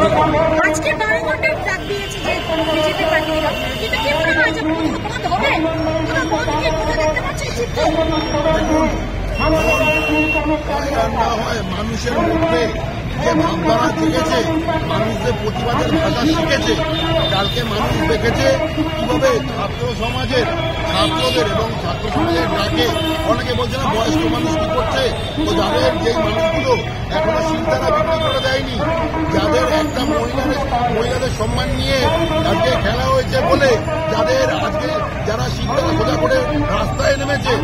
আজকে 12 ঘন্টার ডাক দিয়েছে যে বিজেপি প্রার্থীরা, কিন্তু কি মনে হয় যে বন্ধ হবে? তোমরা বন্ধ কি কোথাও দেখতে পাচ্ছ চিত্র? মানুষের মধ্যে যে ভাবধারা জেগেছে, মানুষদের প্রতিবাদের ভাষা শিখেছে। কালকে মানুষ দেখেছে কিভাবে ছাত্র সমাজের ছাত্রদের এবং ছাত্র সমাজের ডাকে অনেকে বলছে না বয়স্ক মানুষ কি করছে, তো যাদের যেই মানুষগুলো এখনো শিলতারা বিক্রি করে দেয়নি, যাদের একটা মহিলাদের সম্মান নিয়ে আজকে খেলা হয়েছে বলে যাদের আজকে যারা শিলতারা সোজা করে রাস্তায় নেমেছে,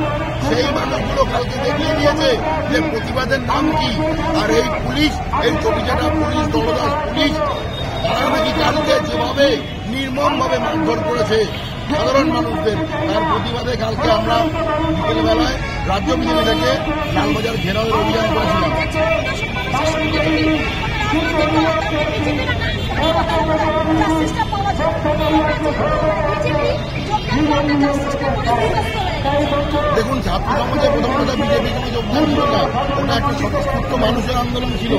সেই মানুষগুলো কালকে দেখিয়ে দিয়েছে যে প্রতিবাদের নাম কি। আর এই পুলিশ, এই চটিচাটা পুলিশ, দলদাস পুলিশ, তারা নাকি কালকে যেভাবে নির্মমভাবে মারধর করেছে সাধারণ মানুষদের, তার প্রতিবাদে কালকে আমরা বিকেলবেলায় রাজ্য বিজেপি থেকে লালবাজার ঘেরাওয়ের অভিযান করেছিলাম। দেখুন, ছাত্র সমাজে প্রথম কথা বিজেপি কোনো যোগদান ছিল না, ওটা একটা স্বতঃস্ফূর্ত মানুষের আন্দোলন ছিল।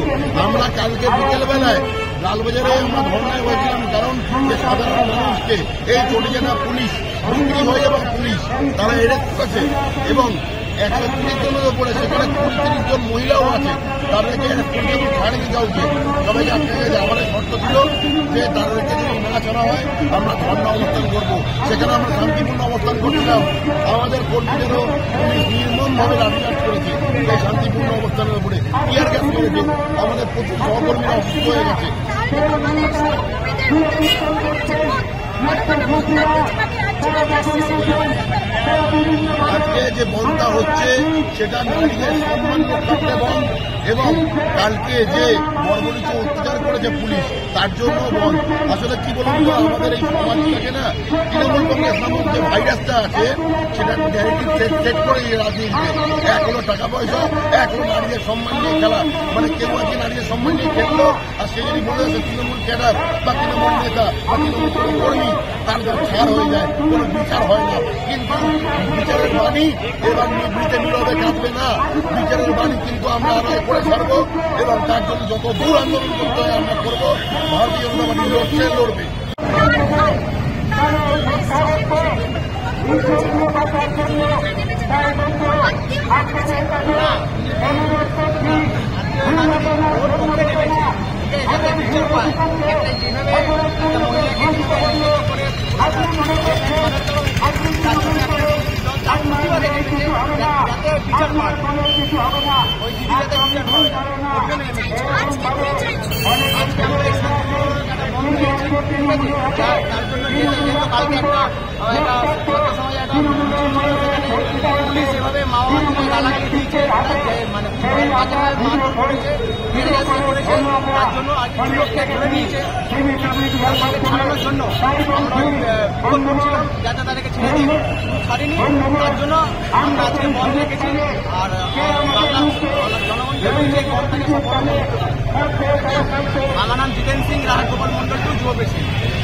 আমরা কালকে বিকেলবেলায় লালবাজারে আমরা ধর্নায় হয়েছিলাম, কারণ যে সাধারণ মানুষকে এই চটিচাটা পুলিশ বিক্রি হয়ে যাওয়া পুলিশ তারা এড়ে চলেছে এবং 130 জনের ওপরে সেখানে 20-30 জন মহিলাও আছে, তাদেরকে ছাড়িয়ে দেওয়া উচিত। সবাইকে আপনাকে আমাদের শর্ত ছিল যে তাদেরকে যদি না ছাড়া হয় আমরা ধর্ণা অবস্থান করবো। সেখানে আমরা শান্তিপূর্ণ অবস্থান করছিলাম, আমাদের কর্মীদেরও পুলিশ নির্মমভাবে লাঠিচার্জ করেছে এই শান্তিপূর্ণ অবস্থানের উপরে, টিয়ার গ্যাস করেছে, আমাদের প্রচুর সহকর্মীরা অসুস্থ হয়ে গেছে। আজকে যে বনটা হচ্ছে সেটা নারীদের সম্মান রক্ষার্থে বন, এবং কালকে যে বর্বরিত অত্যাচার করেছে পুলিশ তার জন্য বন। আসলে কি বলুন তো, আমাদের এই সমাজটাকে না তৃণমূল কংগ্রেস নামক যে ভাইরাসটা আছে সেটা ন্যারেটিভ সেট করে রাজনীতিতে। এক হলো টাকা পয়সা, এক হলো নারীদের সম্মান নিয়ে খেলা। মানে কেউ আজকে নারীদের সম্মান নিয়ে খেললো আর সে যদি বলে আসে তৃণমূল ক্যাডার বা তৃণমূল নেতা বা তৃণমূল কর্মী, তার ছাড় হয়ে যায়, কোনো বিচার হয় না। কিন্তু বিচারের বাণী এবার নিবৃতে নীরবে কাঁদবে না, বিচারের বাণী কিন্তু আমরা আদায় করে ছাড়বো এবং তার জন্য যত দূর আন্দোলন করতে হয় আমরা করবো। ভারতীয় জনতা পার্টি লড়ছে, লড়বে। পুলিশ এভাবে মাওবাদীকে গালাগালি দিয়েছে, মানে করেছে, তার জন্য আজকে যুবককে ধরে নিয়েছে ছাড়ানোর জন্য ফোন করছিলাম যাতে তাদেরকে ছেড়ে দিই, ছাড়িনি। তার জন্য আমরা আজকে বন্ধ রেখেছি। আর জনগণ যে বন্ধ থেকে আমার নাম জিতেন সিং, রাহাট গোপাল মন্ডল, যুব প্রেসিডেন্ট।